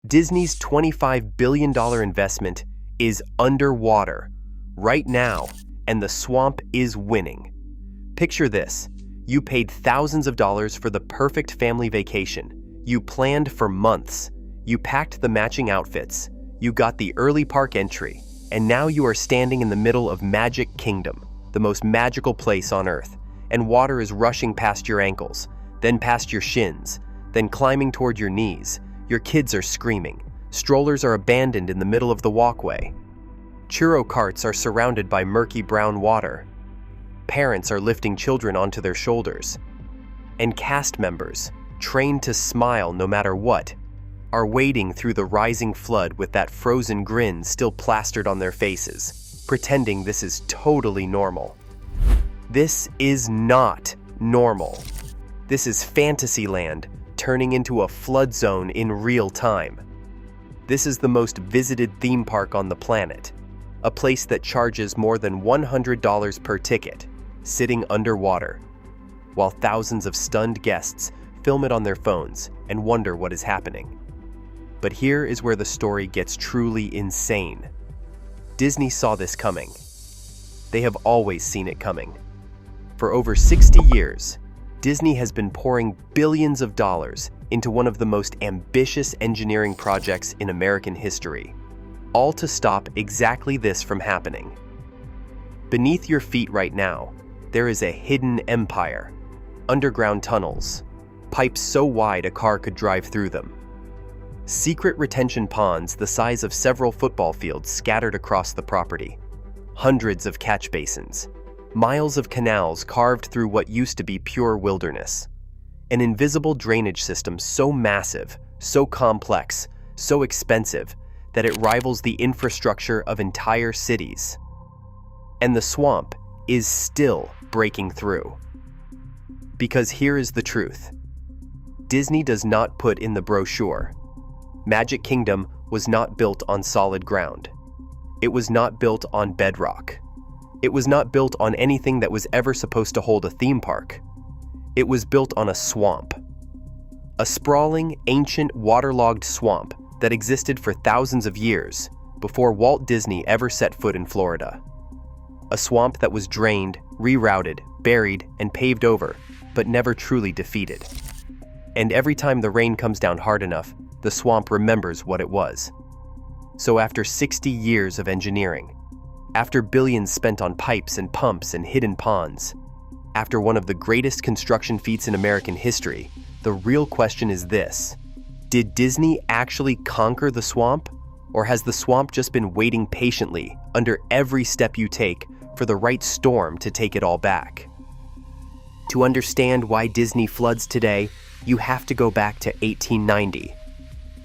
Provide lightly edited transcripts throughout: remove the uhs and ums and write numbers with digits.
Disney's $25 billion investment is underwater right now, and the swamp is winning. Picture this. You paid thousands of dollars for the perfect family vacation. You planned for months. You packed the matching outfits. You got the early park entry. And now you are standing in the middle of Magic Kingdom, the most magical place on Earth, and water is rushing past your ankles, then past your shins, then climbing toward your knees. Your kids are screaming. Strollers are abandoned in the middle of the walkway. Churro carts are surrounded by murky brown water. Parents are lifting children onto their shoulders. And cast members, trained to smile no matter what, are wading through the rising flood with that frozen grin still plastered on their faces, pretending this is totally normal. This is not normal. This is Fantasyland turning into a flood zone in real time. This is the most visited theme park on the planet, a place that charges more than $100 per ticket, sitting underwater, while thousands of stunned guests film it on their phones and wonder what is happening. But here is where the story gets truly insane. Disney saw this coming. They have always seen it coming. For over 60 years, Disney has been pouring billions of dollars into one of the most ambitious engineering projects in American history, all to stop exactly this from happening. Beneath your feet right now, there is a hidden empire. Underground tunnels, pipes so wide a car could drive through them. Secret retention ponds the size of several football fields scattered across the property. Hundreds of catch basins. Miles of canals carved through what used to be pure wilderness. An invisible drainage system so massive, so complex, so expensive, that it rivals the infrastructure of entire cities. And the swamp is still breaking through. Because here is the truth. Disney does not put in the brochure. Magic Kingdom was not built on solid ground. It was not built on bedrock. It was not built on anything that was ever supposed to hold a theme park. It was built on a swamp. A sprawling, ancient, waterlogged swamp that existed for thousands of years before Walt Disney ever set foot in Florida. A swamp that was drained, rerouted, buried, and paved over, but never truly defeated. And every time the rain comes down hard enough, the swamp remembers what it was. So after 60 years of engineering, after billions spent on pipes and pumps and hidden ponds, after one of the greatest construction feats in American history, the real question is this: did Disney actually conquer the swamp? Or has the swamp just been waiting patiently under every step you take for the right storm to take it all back? To understand why Disney floods today, you have to go back to 1890.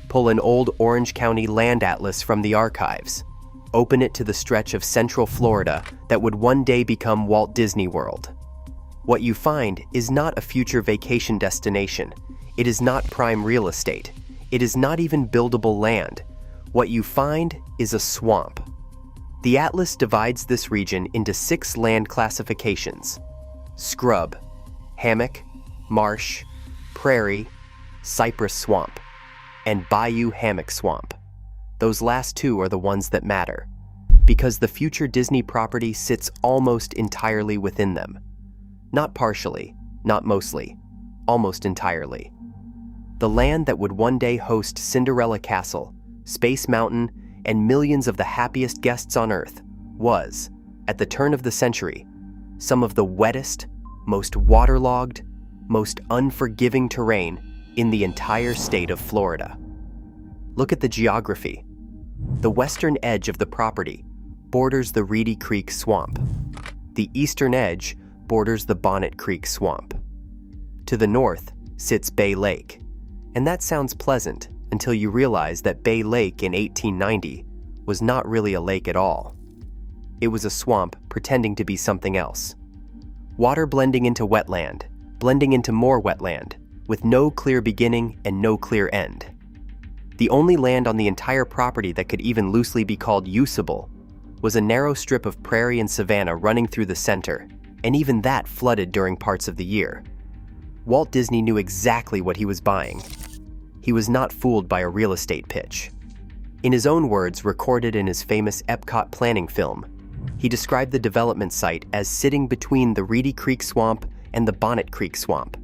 Pull an old Orange County land atlas from the archives. Open it to the stretch of Central Florida that would one day become Walt Disney World. What you find is not a future vacation destination. It is not prime real estate. It is not even buildable land. What you find is a swamp. The atlas divides this region into 6 land classifications: scrub, hammock, marsh, prairie, cypress swamp, and bayou hammock swamp. Those last 2 are the ones that matter, because the future Disney property sits almost entirely within them. Not partially, not mostly, almost entirely. The land that would one day host Cinderella Castle, Space Mountain, and millions of the happiest guests on Earth was, at the turn of the century, some of the wettest, most waterlogged, most unforgiving terrain in the entire state of Florida. Look at the geography. The western edge of the property borders the Reedy Creek Swamp. The eastern edge borders the Bonnet Creek Swamp. To the north sits Bay Lake, and that sounds pleasant until you realize that Bay Lake in 1890 was not really a lake at all. It was a swamp pretending to be something else. Water blending into wetland, blending into more wetland, with no clear beginning and no clear end. The only land on the entire property that could even loosely be called usable was a narrow strip of prairie and savanna running through the center, and even that flooded during parts of the year. Walt Disney knew exactly what he was buying. he was not fooled by a real estate pitch. In his own words, recorded in his famous Epcot planning film, he described the development site as sitting between the Reedy Creek Swamp and the Bonnet Creek Swamp.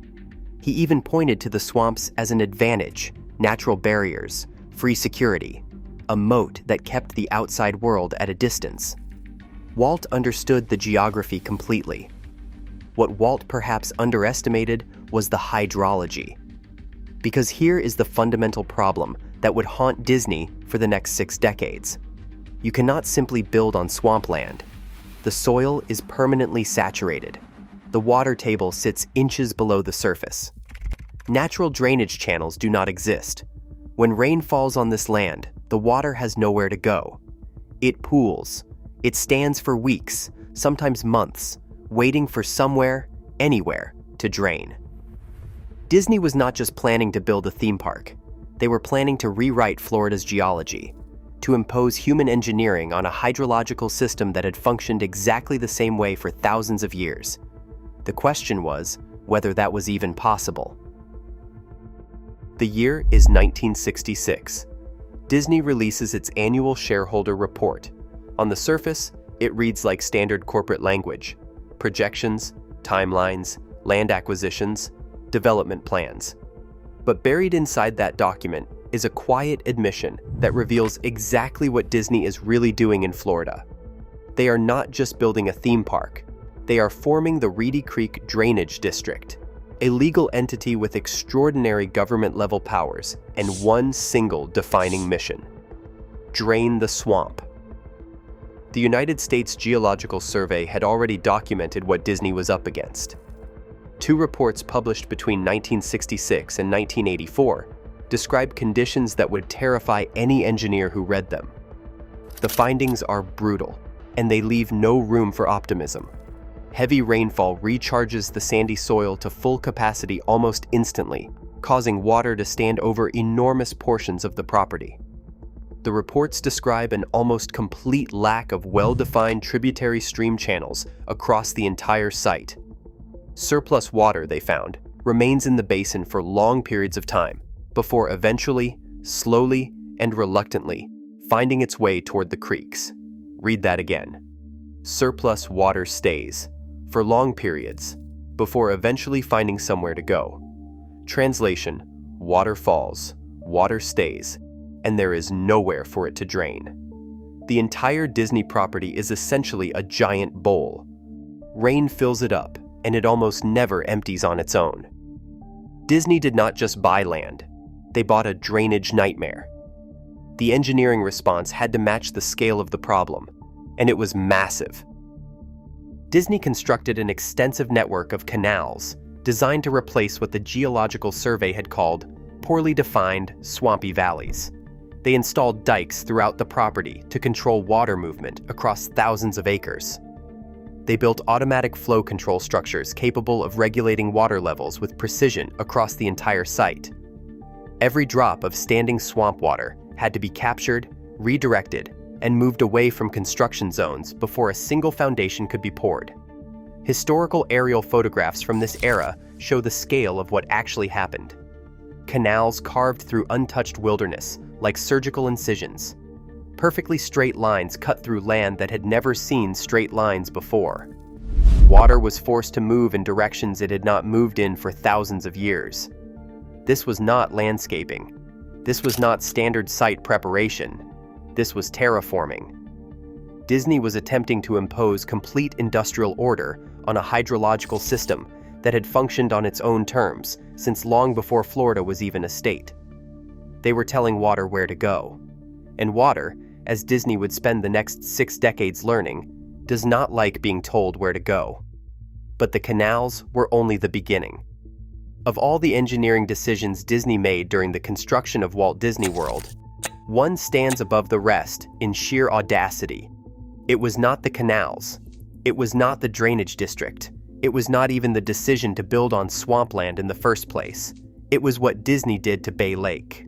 He even pointed to the swamps as an advantage, natural barriers, free security, a moat that kept the outside world at a distance. Walt understood the geography completely. What Walt perhaps underestimated was the hydrology. Because here is the fundamental problem that would haunt Disney for the next 6 decades. You cannot simply build on swampland. The soil is permanently saturated. The water table sits inches below the surface. Natural drainage channels do not exist. When rain falls on this land, the water has nowhere to go. It pools. It stands for weeks, sometimes months, waiting for somewhere, anywhere, to drain. Disney was not just planning to build a theme park. They were planning to rewrite Florida's geology, to impose human engineering on a hydrological system that had functioned exactly the same way for thousands of years. The question was whether that was even possible. The year is 1966. Disney releases its annual shareholder report. On the surface, it reads like standard corporate language: projections, timelines, land acquisitions, development plans. But buried inside that document is a quiet admission that reveals exactly what Disney is really doing in Florida. They are not just building a theme park. They are forming the Reedy Creek Drainage District, a legal entity with extraordinary government-level powers and one single defining mission: drain the swamp. The United States Geological Survey had already documented what Disney was up against. 2 reports published between 1966 and 1984 describe conditions that would terrify any engineer who read them. The findings are brutal, and they leave no room for optimism. Heavy rainfall recharges the sandy soil to full capacity almost instantly, causing water to stand over enormous portions of the property. The reports describe an almost complete lack of well-defined tributary stream channels across the entire site. Surplus water, they found, remains in the basin for long periods of time, before eventually, slowly, and reluctantly finding its way toward the creeks. Read that again. Surplus water stays, for long periods, before eventually finding somewhere to go. Translation: water falls, water stays, and there is nowhere for it to drain. The entire Disney property is essentially a giant bowl. Rain fills it up, and it almost never empties on its own. Disney did not just buy land. They bought a drainage nightmare. The engineering response had to match the scale of the problem, and it was massive. Disney constructed an extensive network of canals designed to replace what the Geological Survey had called poorly defined, swampy valleys. They installed dikes throughout the property to control water movement across thousands of acres. They built automatic flow control structures capable of regulating water levels with precision across the entire site. Every drop of standing swamp water had to be captured, redirected, and moved away from construction zones before a single foundation could be poured. Historical aerial photographs from this era show the scale of what actually happened. Canals carved through untouched wilderness, like surgical incisions. Perfectly straight lines cut through land that had never seen straight lines before. Water was forced to move in directions it had not moved in for thousands of years. This was not landscaping. This was not standard site preparation. This was terraforming. Disney was attempting to impose complete industrial order on a hydrological system that had functioned on its own terms since long before Florida was even a state. They were telling water where to go. And water, as Disney would spend the next 6 decades learning, does not like being told where to go. But the canals were only the beginning. Of all the engineering decisions Disney made during the construction of Walt Disney World, one stands above the rest in sheer audacity. It was not the canals. It was not the drainage district. It was not even the decision to build on swampland in the first place. It was what Disney did to Bay Lake.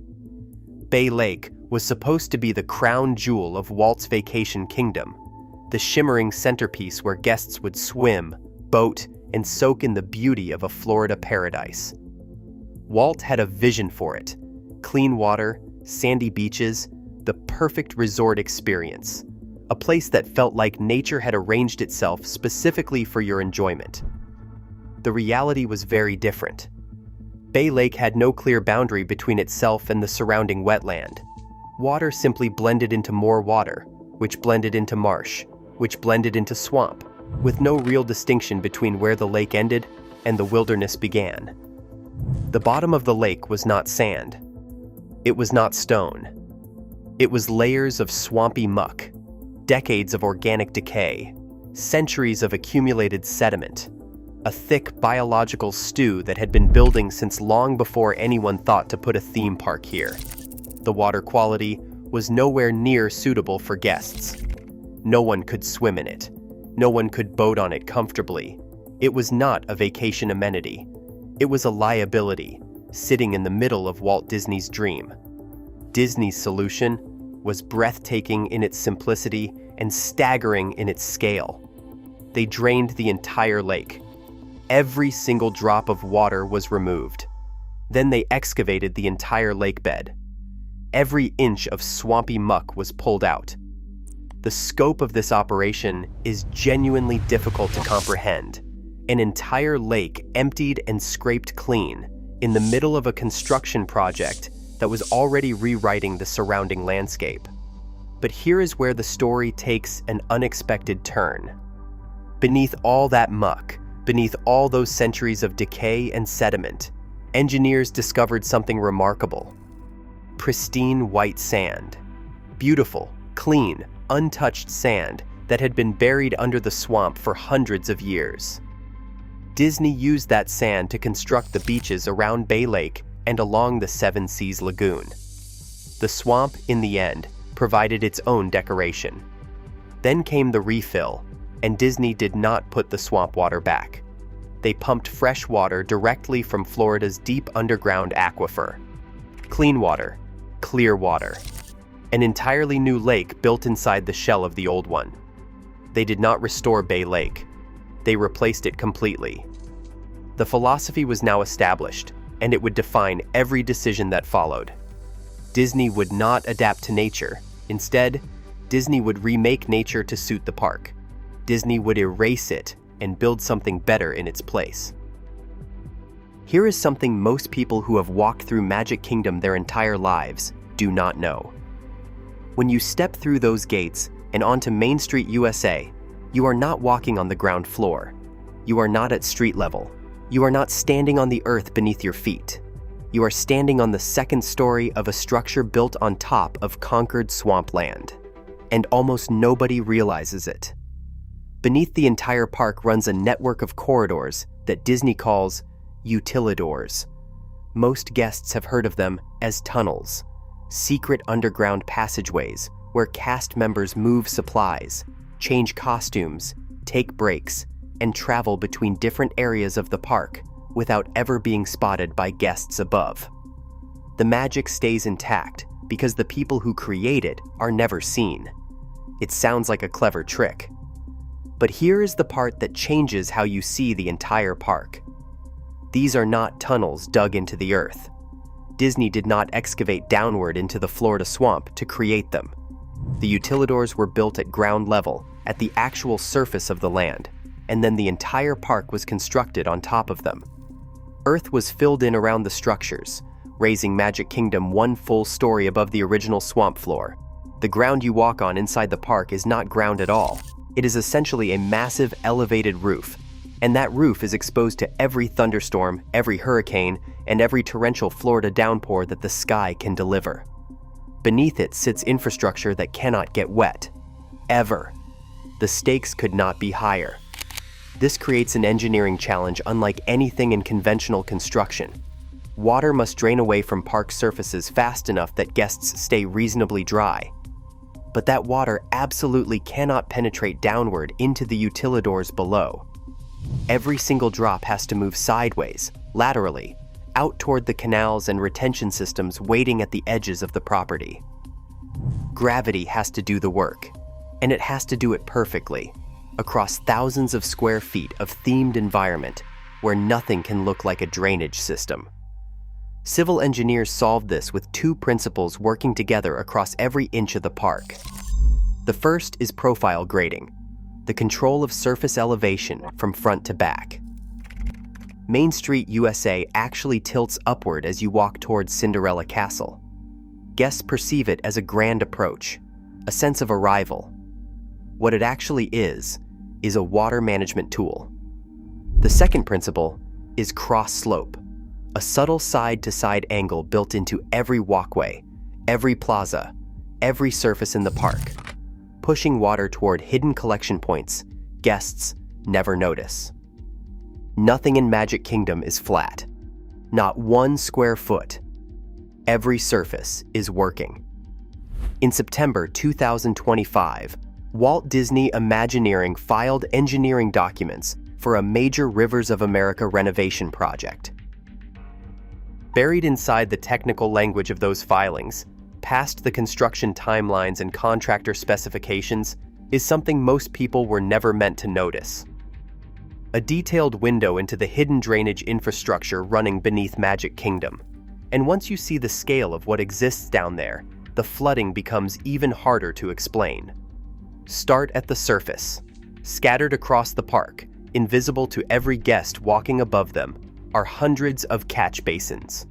Bay Lake was supposed to be the crown jewel of Walt's vacation kingdom, the shimmering centerpiece where guests would swim, boat, and soak in the beauty of a Florida paradise. Walt had a vision for it, Clean water, sandy beaches, the perfect resort experience. A place that felt like nature had arranged itself specifically for your enjoyment. The reality was very different. Bay Lake had no clear boundary between itself and the surrounding wetland. Water simply blended into more water, which blended into marsh, which blended into swamp, with no real distinction between where the lake ended and the wilderness began. The bottom of the lake was not sand. It was not stone. It was layers of swampy muck, decades of organic decay, centuries of accumulated sediment, a thick biological stew that had been building since long before anyone thought to put a theme park here. The water quality was nowhere near suitable for guests. No one could swim in it. No one could boat on it comfortably. It was not a vacation amenity. It was a liability, sitting in the middle of Walt Disney's dream. Disney's solution was breathtaking in its simplicity and staggering in its scale. They drained the entire lake. Every single drop of water was removed. Then they excavated the entire lake bed. Every inch of swampy muck was pulled out. The scope of this operation is genuinely difficult to comprehend. An entire lake emptied and scraped clean in the middle of a construction project that was already rewriting the surrounding landscape. But here is where the story takes an unexpected turn. Beneath all that muck, beneath all those centuries of decay and sediment, engineers discovered something remarkable. Pristine white sand. Beautiful, clean, untouched sand that had been buried under the swamp for hundreds of years. Disney used that sand to construct the beaches around Bay Lake and along the Seven Seas Lagoon. The swamp, in the end, provided its own decoration. Then came the refill, and Disney did not put the swamp water back. They pumped fresh water directly from Florida's deep underground aquifer. Clean water, clear water. An entirely new lake built inside the shell of the old one. They did not restore Bay Lake. They replaced it completely. The philosophy was now established, and it would define every decision that followed. Disney would not adapt to nature. Instead, Disney would remake nature to suit the park. Disney would erase it and build something better in its place. Here is something most people who have walked through Magic Kingdom their entire lives do not know. When you step through those gates and onto Main Street, USA, you are not walking on the ground floor. You are not at street level. You are not standing on the earth beneath your feet. You are standing on the second story of a structure built on top of conquered swampland. And almost nobody realizes it. Beneath the entire park runs a network of corridors that Disney calls utilidors. Most guests have heard of them as tunnels, secret underground passageways where cast members move supplies, change costumes, take breaks, and travel between different areas of the park without ever being spotted by guests above. The magic stays intact because the people who create it are never seen. It sounds like a clever trick. But here is the part that changes how you see the entire park. These are not tunnels dug into the earth. Disney did not excavate downward into the Florida swamp to create them. The utilidors were built at ground level, at the actual surface of the land, and then the entire park was constructed on top of them. Earth was filled in around the structures, raising Magic Kingdom one full story above the original swamp floor. The ground you walk on inside the park is not ground at all. It is essentially a massive elevated roof, and that roof is exposed to every thunderstorm, every hurricane, and every torrential Florida downpour that the sky can deliver. Beneath it sits infrastructure that cannot get wet. Ever. The stakes could not be higher. This creates an engineering challenge unlike anything in conventional construction. Water must drain away from park surfaces fast enough that guests stay reasonably dry. But that water absolutely cannot penetrate downward into the utilidors below. Every single drop has to move sideways, laterally, out toward the canals and retention systems waiting at the edges of the property. Gravity has to do the work, and it has to do it perfectly, across thousands of square feet of themed environment where nothing can look like a drainage system. Civil engineers solved this with two principles working together across every inch of the park. The first is profile grading, the control of surface elevation from front to back. Main Street, USA actually tilts upward as you walk towards Cinderella Castle. Guests perceive it as a grand approach, a sense of arrival. What it actually is a water management tool. The second principle is cross slope, a subtle side-to-side angle built into every walkway, every plaza, every surface in the park, pushing water toward hidden collection points guests never notice. Nothing in Magic Kingdom is flat. Not 1 square foot. Every surface is working. In September 2025, Walt Disney Imagineering filed engineering documents for a major Rivers of America renovation project. Buried inside the technical language of those filings, past the construction timelines and contractor specifications, is something most people were never meant to notice. A detailed window into the hidden drainage infrastructure running beneath Magic Kingdom. And once you see the scale of what exists down there, the flooding becomes even harder to explain. Start at the surface. Scattered across the park, invisible to every guest walking above them, are hundreds of catch basins.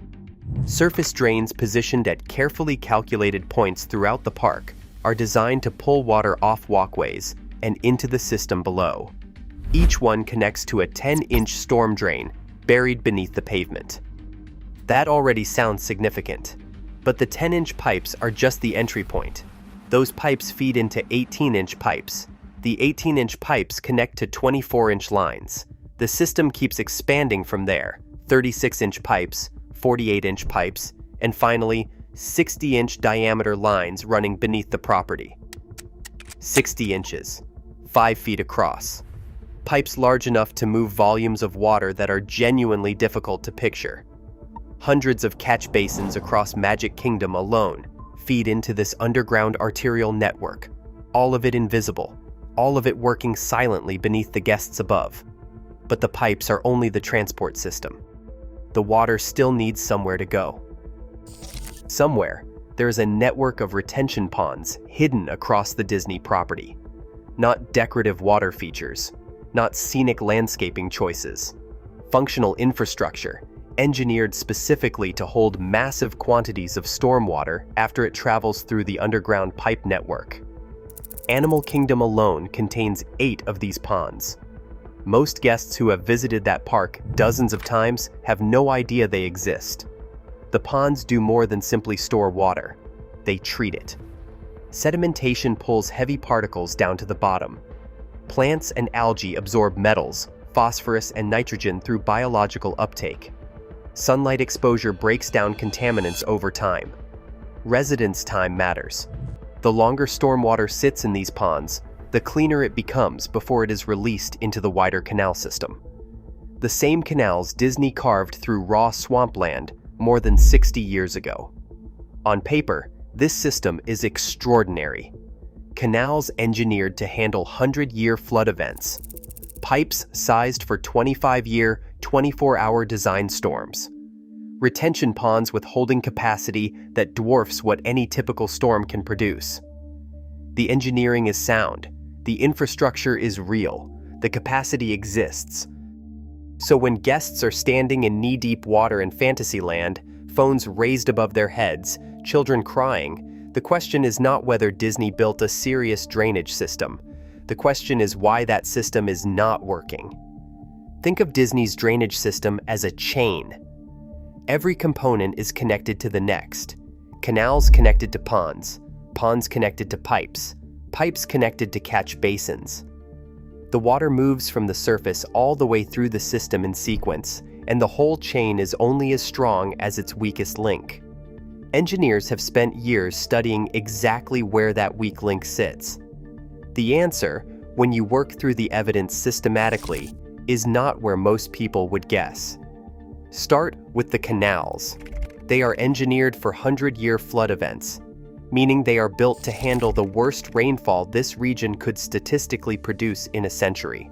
Surface drains positioned at carefully calculated points throughout the park are designed to pull water off walkways and into the system below. Each one connects to a 10-inch storm drain buried beneath the pavement. That already sounds significant, but the 10-inch pipes are just the entry point. Those pipes feed into 18-inch pipes. The 18-inch pipes connect to 24-inch lines. The system keeps expanding from there, 36-inch pipes, 48-inch pipes, and finally, 60-inch diameter lines running beneath the property. 60 inches, 5 feet across. Pipes large enough to move volumes of water that are genuinely difficult to picture. Hundreds of catch basins across Magic Kingdom alone feed into this underground arterial network, all of it invisible, all of it working silently beneath the guests above. But the pipes are only the transport system. The water still needs somewhere to go. Somewhere, there is a network of retention ponds hidden across the Disney property. Not decorative water features, not scenic landscaping choices. Functional infrastructure, engineered specifically to hold massive quantities of stormwater after it travels through the underground pipe network. Animal Kingdom alone contains 8 of these ponds. Most guests who have visited that park dozens of times have no idea they exist. The ponds do more than simply store water. They treat it. Sedimentation pulls heavy particles down to the bottom. Plants and algae absorb metals, phosphorus, and nitrogen through biological uptake. Sunlight exposure breaks down contaminants over time. Residence time matters. The longer stormwater sits in these ponds, the cleaner it becomes before it is released into the wider canal system. The same canals Disney carved through raw swampland more than 60 years ago. On paper, this system is extraordinary. Canals engineered to handle 100-year flood events. Pipes sized for 25-year, 24-hour design storms. Retention ponds with holding capacity that dwarfs what any typical storm can produce. The engineering is sound. The infrastructure is real. The capacity exists. So when guests are standing in knee-deep water in Fantasyland, phones raised above their heads, children crying, the question is not whether Disney built a serious drainage system. The question is why that system is not working. Think of Disney's drainage system as a chain. Every component is connected to the next. Canals connected to ponds, ponds connected to pipes, pipes connected to catch basins. The water moves from the surface all the way through the system in sequence, and the whole chain is only as strong as its weakest link. Engineers have spent years studying exactly where that weak link sits. The answer, when you work through the evidence systematically, is not where most people would guess. Start with the canals. They are engineered for 100-year flood events, meaning they are built to handle the worst rainfall this region could statistically produce in a century.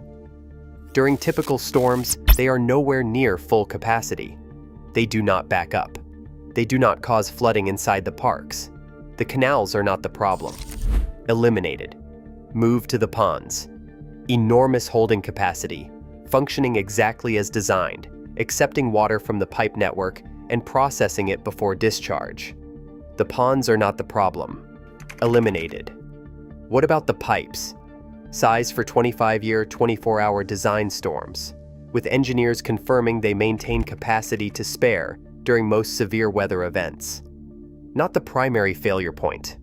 During typical storms, they are nowhere near full capacity. They do not back up. They do not cause flooding inside the parks. The canals are not the problem. Eliminated. Move to the ponds. Enormous holding capacity, functioning exactly as designed, accepting water from the pipe network and processing it before discharge. The ponds are not the problem. Eliminated. What about the pipes? Size for 25-year, 24-hour design storms, with engineers confirming they maintain capacity to spare during most severe weather events. Not the primary failure point.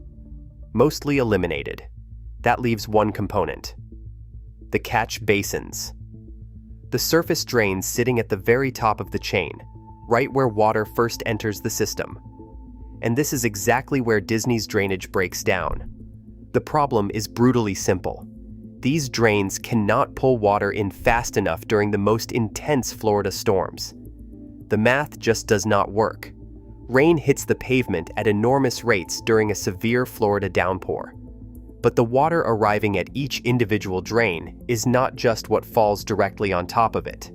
Mostly eliminated. That leaves one component. The catch basins. The surface drains sitting at the very top of the chain, right where water first enters the system. And this is exactly where Disney's drainage breaks down. The problem is brutally simple. These drains cannot pull water in fast enough during the most intense Florida storms. The math just does not work. Rain hits the pavement at enormous rates during a severe Florida downpour. But the water arriving at each individual drain is not just what falls directly on top of it.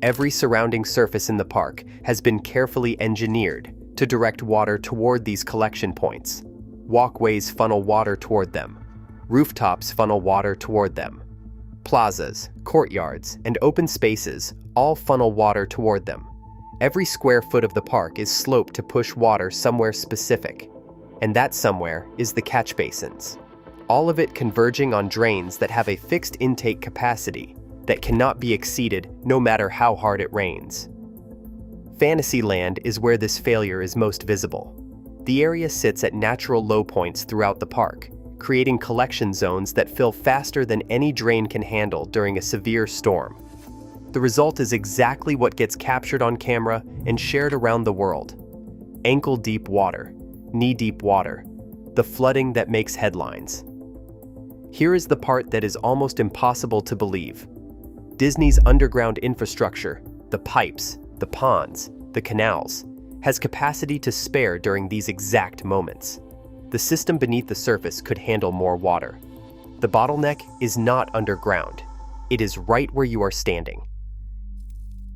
Every surrounding surface in the park has been carefully engineered to direct water toward these collection points. Walkways funnel water toward them. Rooftops funnel water toward them. Plazas, courtyards, and open spaces all funnel water toward them. Every square foot of the park is sloped to push water somewhere specific, and that somewhere is the catch basins. All of it converging on drains that have a fixed intake capacity that cannot be exceeded no matter how hard it rains. Fantasyland is where this failure is most visible. The area sits at natural low points throughout the park, creating collection zones that fill faster than any drain can handle during a severe storm. The result is exactly what gets captured on camera and shared around the world. Ankle-deep water, knee-deep water, the flooding that makes headlines. Here is the part that is almost impossible to believe. Disney's underground infrastructure, the pipes, the ponds, the canals, has capacity to spare during these exact moments. The system beneath the surface could handle more water. The bottleneck is not underground. It is right where you are standing.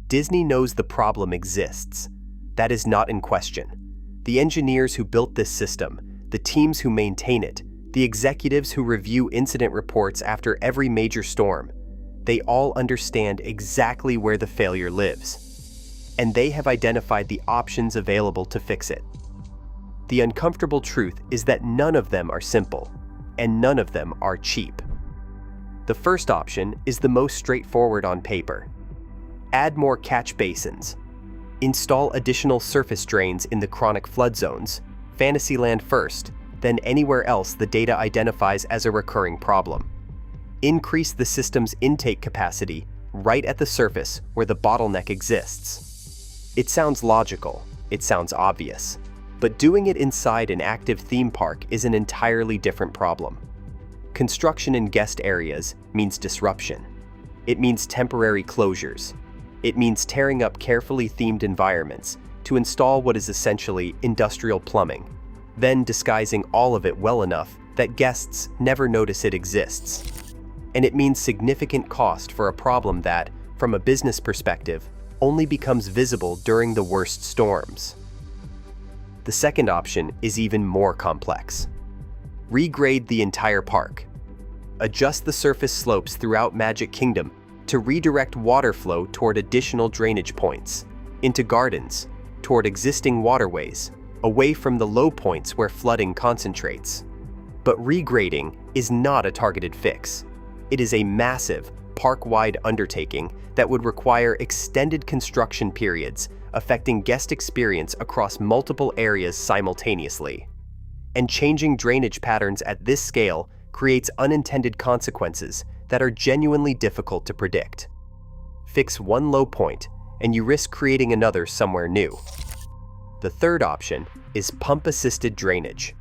Disney knows the problem exists. That is not in question. The engineers who built this system, the teams who maintain it, the executives who review incident reports after every major storm, they all understand exactly where the failure lives. And they have identified the options available to fix it. The uncomfortable truth is that none of them are simple, and none of them are cheap. The first option is the most straightforward on paper. Add more catch basins. Install additional surface drains in the chronic flood zones, Fantasyland first, then anywhere else the data identifies as a recurring problem. Increase the system's intake capacity right at the surface where the bottleneck exists. It sounds logical, it sounds obvious, but doing it inside an active theme park is an entirely different problem. Construction in guest areas means disruption. It means temporary closures. It means tearing up carefully themed environments to install what is essentially industrial plumbing, then disguising all of it well enough that guests never notice it exists. And it means significant cost for a problem that, from a business perspective, only becomes visible during the worst storms. The second option is even more complex. Regrade the entire park. Adjust the surface slopes throughout Magic Kingdom to redirect water flow toward additional drainage points, into gardens, toward existing waterways, away from the low points where flooding concentrates. But regrading is not a targeted fix. It is a massive, park-wide undertaking that would require extended construction periods affecting guest experience across multiple areas simultaneously. And changing drainage patterns at this scale creates unintended consequences that are genuinely difficult to predict. Fix one low point, and you risk creating another somewhere new. The third option is pump-assisted drainage.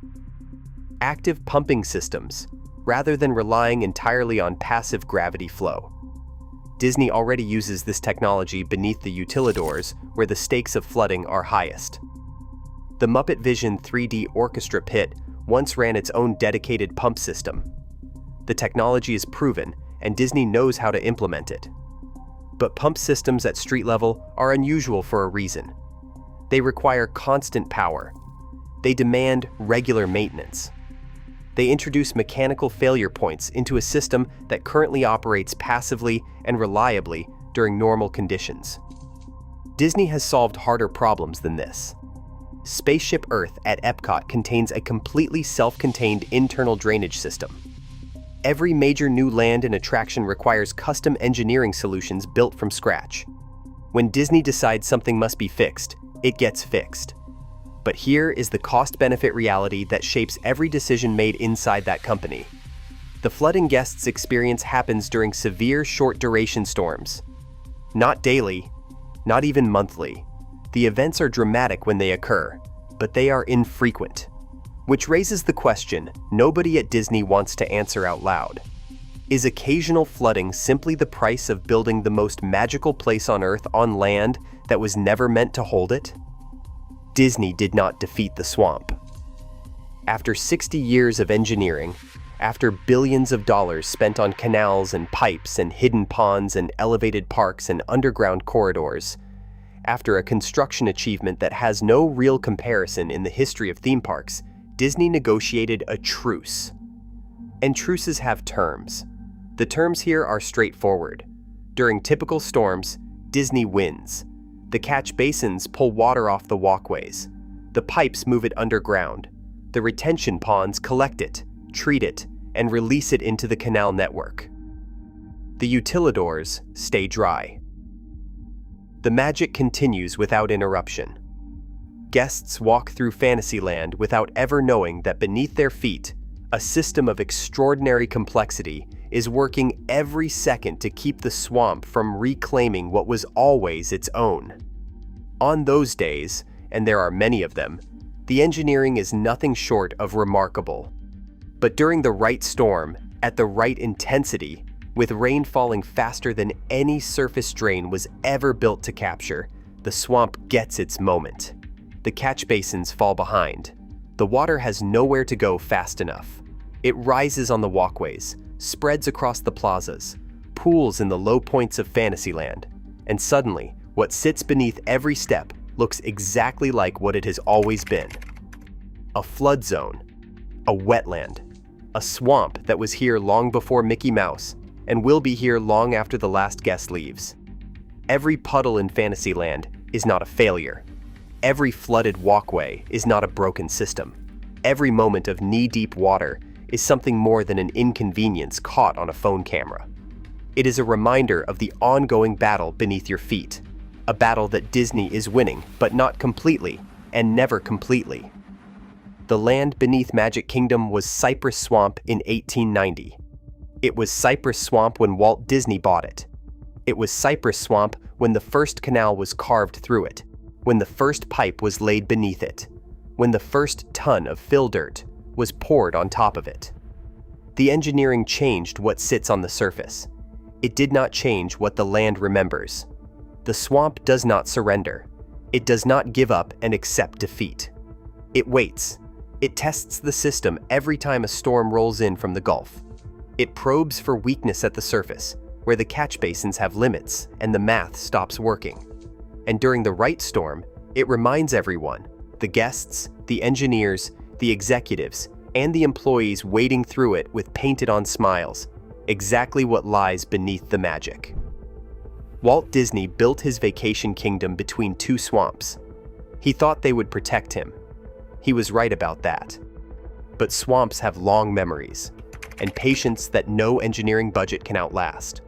Active pumping systems, rather than relying entirely on passive gravity flow. Disney already uses this technology beneath the utilidors where the stakes of flooding are highest. The Muppet Vision 3D Orchestra Pit once ran its own dedicated pump system. The technology is proven, and Disney knows how to implement it. But pump systems at street level are unusual for a reason. They require constant power. They demand regular maintenance. They introduce mechanical failure points into a system that currently operates passively and reliably during normal conditions. Disney has solved harder problems than this. Spaceship Earth at Epcot contains a completely self-contained internal drainage system. Every major new land and attraction requires custom engineering solutions built from scratch. When Disney decides something must be fixed, it gets fixed. But here is the cost-benefit reality that shapes every decision made inside that company. The flooding guests experience happens during severe short-duration storms. Not daily, not even monthly. The events are dramatic when they occur, but they are infrequent. Which raises the question nobody at Disney wants to answer out loud. Is occasional flooding simply the price of building the most magical place on Earth on land that was never meant to hold it? Disney did not defeat the swamp. After 60 years of engineering, after billions of dollars spent on canals and pipes and hidden ponds and elevated parks and underground corridors, after a construction achievement that has no real comparison in the history of theme parks, Disney negotiated a truce. And truces have terms. The terms here are straightforward. During typical storms, Disney wins. The catch basins pull water off the walkways. The pipes move it underground. The retention ponds collect it, treat it, and release it into the canal network. The utilidors stay dry. The magic continues without interruption. Guests walk through Fantasyland without ever knowing that beneath their feet, a system of extraordinary complexity is working every second to keep the swamp from reclaiming what was always its own. On those days, and there are many of them, the engineering is nothing short of remarkable. But during the right storm, at the right intensity, with rain falling faster than any surface drain was ever built to capture, the swamp gets its moment. The catch basins fall behind. The water has nowhere to go fast enough. It rises on the walkways, spreads across the plazas, pools in the low points of Fantasyland, and suddenly, what sits beneath every step looks exactly like what it has always been. A flood zone, a wetland, a swamp that was here long before Mickey Mouse and will be here long after the last guest leaves. Every puddle in Fantasyland is not a failure. Every flooded walkway is not a broken system. Every moment of knee-deep water is something more than an inconvenience caught on a phone camera. It is a reminder of the ongoing battle beneath your feet, a battle that Disney is winning, but not completely, and never completely. The land beneath Magic Kingdom was Cypress Swamp in 1890. It was Cypress Swamp when Walt Disney bought it. It was Cypress Swamp when the first canal was carved through it, when the first pipe was laid beneath it, when the first ton of fill dirt was poured on top of it. The engineering changed what sits on the surface. It did not change what the land remembers. The swamp does not surrender. It does not give up and accept defeat. It waits. It tests the system every time a storm rolls in from the Gulf. It probes for weakness at the surface, where the catch basins have limits and the math stops working. And during the right storm, it reminds everyone, the guests, the engineers, the executives, and the employees wading through it with painted-on smiles, exactly what lies beneath the magic. Walt Disney built his vacation kingdom between two swamps. He thought they would protect him. He was right about that. But swamps have long memories, and patience that no engineering budget can outlast.